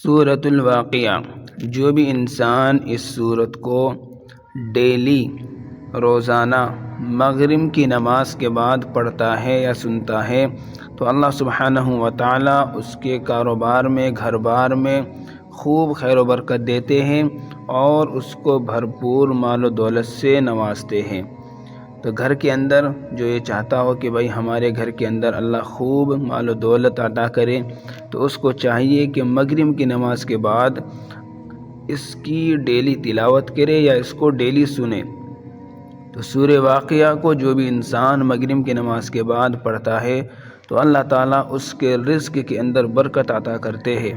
सूरतुल वाक़िया। जो भी इंसान इस सूरत को डेली रोज़ाना मगरिब की नमाज के बाद पढ़ता है या सुनता है तो अल्लाह सुब्हानहू व तआला उसके कारोबार में, घर बार में खूब खैर व बरकत देते हैं और उसको भरपूर माल व दौलत से नवाजते हैं। तो घर के अंदर जो ये चाहता हो कि भाई हमारे घर के अंदर अल्लाह खूब माल व दौलत अता करे, तो उसको चाहिए कि मगरिब की नमाज के बाद इसकी डेली तिलावत करे या इसको डेली सुने। तो सूरह वाक़िया को जो भी इंसान मगरिब की नमाज के बाद पढ़ता है तो अल्लाह ताला उसके रिज़्क़ के अंदर बरकत अता करते हैं।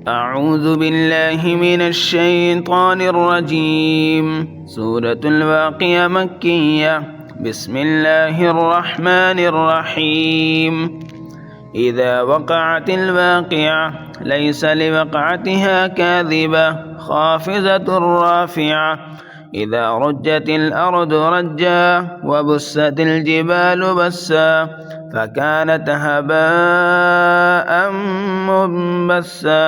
अऊज़ु बिल्लाहि मिनश शैतानिर रजीम। सूरतुल वाक़िया मक्किया। बिस्मिल्लाहिर रहमानिर रहीम। इज़ा वक़अतिल वाक़िया लैसा लिवक़अतिहा काज़िबा ख़ाफ़िज़तुर राफ़िआ। इज़ा रुज्जतिल अर्दु रज्जा व बुस्सतिल जिबालु बस्सा फ़कानत हबाअम मुंबस्सा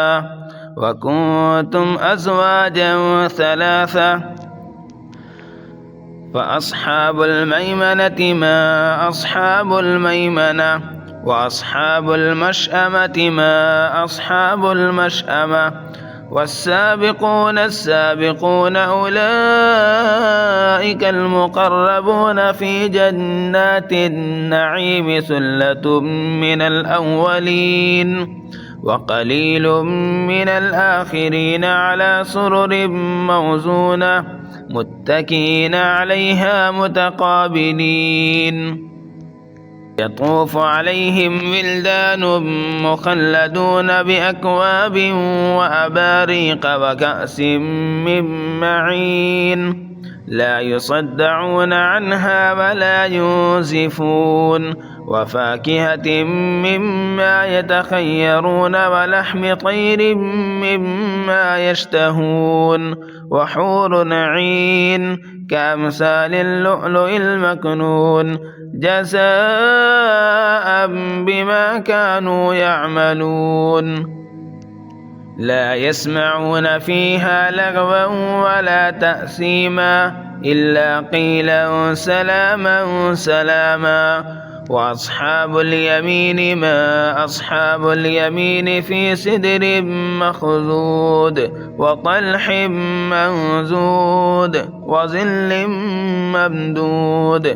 व कुंतुम अज़वाजन सलासा फ़अस्हाबुल मैमनति मा अस्हाबुल मैमना व अस्हाबुल मशअमति मा अस्हाबुल मशअमा वस्साबिक़ून अस्साबिक़ून उलाइकल मुक़र्रबून फ़ी जन्नातिन नईम सुल्लतुम मिनल अव्वलीन व क़लीलुम मिनल आख़िरीन अला सुरुरिन मौज़ूना मुत्तकीन अलैहा मुतक़ाबिलीन। यतूफ़ु अलैहिम विल्दानुम मुख़ल्लदून बिअक्वाब व अबारीक़ व कअसिम मिन मईन ला युसद्दऊन अन्हा व ला युनज़िफून व फ़ाकिहतिन मिम्मा यतख़य्यरून व लहमि तैरिन मिम्मा यश्तहून व हूरुन ईन कअम्सालिल लुअलुइल मकनून जज़ाअन बिमा कानू यअमलून। ला यस्मऊन फ़ीहा लगवन वला तअसीमा इल्ला क़ीलन सलामन सलामा व अस्हाबुल यमीन मा अस्हाबुल यमीन फ़ी सिदरिन मख़ज़ूद व तल्हिन मंज़ूद व ज़िल्लिन ममदूद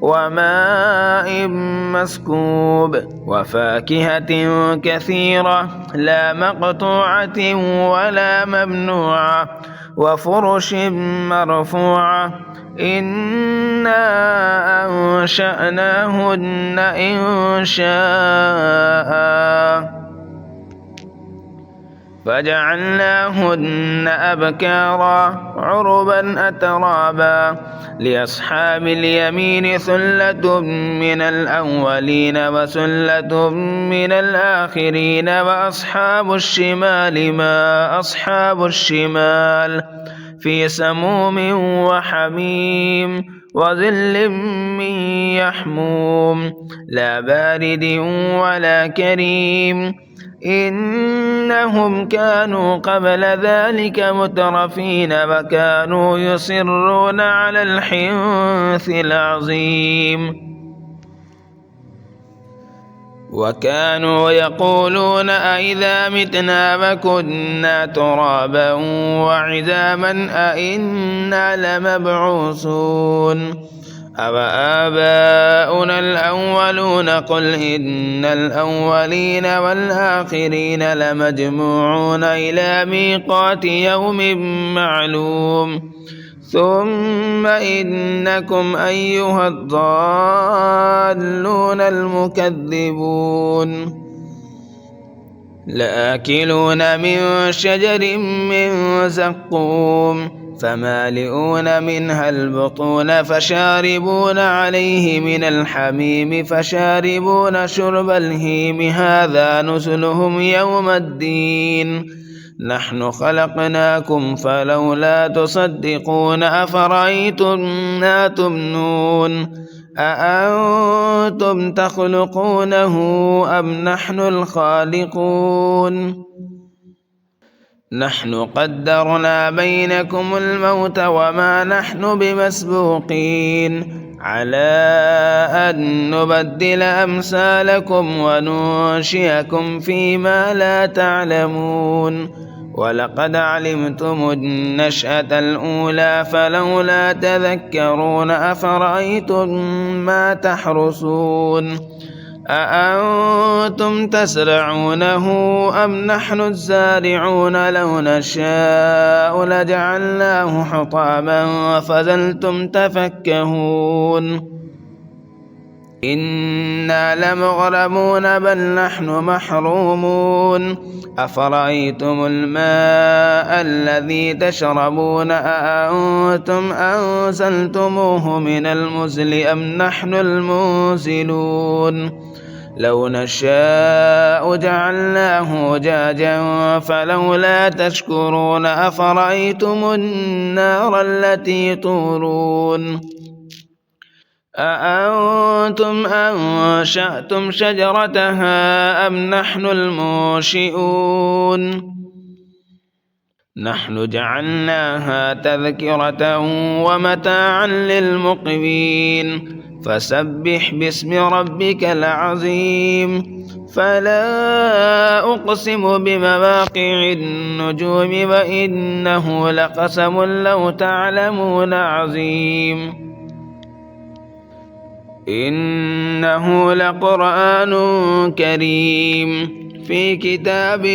व माइन मस्कूब व फ़ाकिहतिन कसीरा ला मक़तूअतिन वला ममनूआ व फ़ुरुशिन मरफ़ूआ। इन्ना अंशअनाहुन्न इंशाअ फजअलनाहुन्न अबकारा उरुबन अतराबा लिअस्हाबिल यमीन सुल्लतुम मिनल अव्वलीन व सुल्लतुम मिनल आख़िरीन व अस्हाबुश शिमाल मा अस्हाबुश शिमाल फ़ी समूमिन व हमीम व ज़िल्लिन मिन यहमूम ला बारिदिन वला करीम। इन्नहुम कानू क़ब्ल ज़ालिक मुतरफ़ीन व कानू युसिर्रून अलल हिन्सिल अज़ीम व कानू यक़ूलून अइज़ा मितना व कुन्ना तुराबन व इज़ामन अइन्ना लमबऊसून अव आबाउना अल-अव्वलून क़ुल इन्नल अव्वलीन वल आख़िरीन लमजमूऊन इला मीक़ाति यौमिन मअलूम सुम्मा इन्नकुम अय्युहद्दाल्लून अल-मुकज़्ज़िबून लआकिलून मिन शजरिन मिन ज़क़्क़ूम फमालिऊन मिनहा البطون فشاربون عليه من الحميم فشاربون شرب الهيم هذا نزلهم يوم الدين نحن خلقناكم فلولا تصدقون أفرأيتم ما تمنون أأنتم تخلقونه أم نحن الخالقون نحن قدرنا بينكم الموت وما نحن بمسبوقين على أن نبدل أمثالكم وننشئكم فيما لا تعلمون ولقد علمتم النشأة الأولى فلولا تذكرون أفرأيتم ما تحرثون أأنتم تزرعونه أم نحن الزارعون لو نشاء لجعلناه حطاما فظلتم تفكهون إنا لمغرمون بل نحن محرومون أفرأيتم الماء الذي تشربون أأنتم أنزلتموه من المزل أم نحن المنزلون لو نشاء جعلناه أجاجا فلولا تشكرون أفرأيتم النار التي تورون أأنتم أنشأتم شجرتها أم نحن المنشئون نحن جعلناها تذكرة ومتاعا للمقوين فسبح باسم ربك العظيم فلا أقسم بمواقع النجوم وإنه لقسم لو تعلمون عظيم إنه لقرآن كريم في كتاب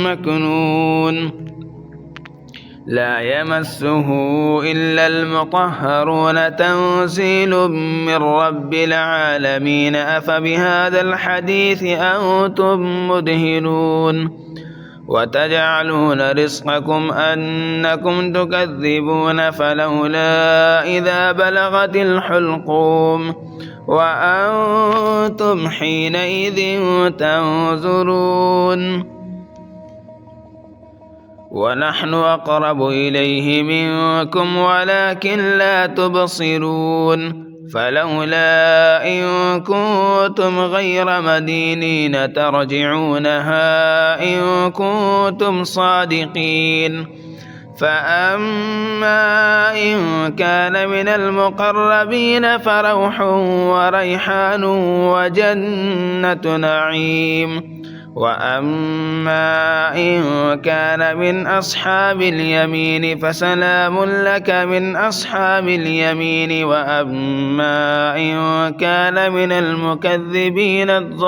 مكنون لا يمسه إلا المطهرون تنزيل من رب العالمين أفبهذا الحديث أنتم مدهنون وتجعلون رزقكم أنكم تكذبون فلولا إذا بلغت الحلقوم وأنتم حينئذ تنظرون ونحن أقرب إليه منكم ولكن لا تبصرون فلولا إن كنتم غير مدينين ترجعونها إن كنتم صادقين فأما إن كان من المقربين فروح وريحان وجنة نعيم وأما إن كان من أصحاب اليمين فسلام لك من أصحاب اليمين وأما إن كان من المكذبين الضالين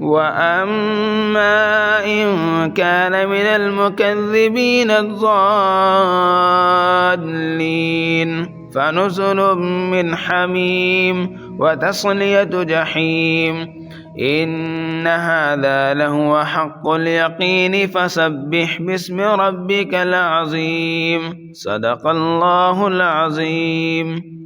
وأما إن كان من المكذبين الضالين فنزل من حميم وتصلية جحيم إن هذا لهو حق اليقين فسبح باسم ربك العظيم صدق الله العظيم.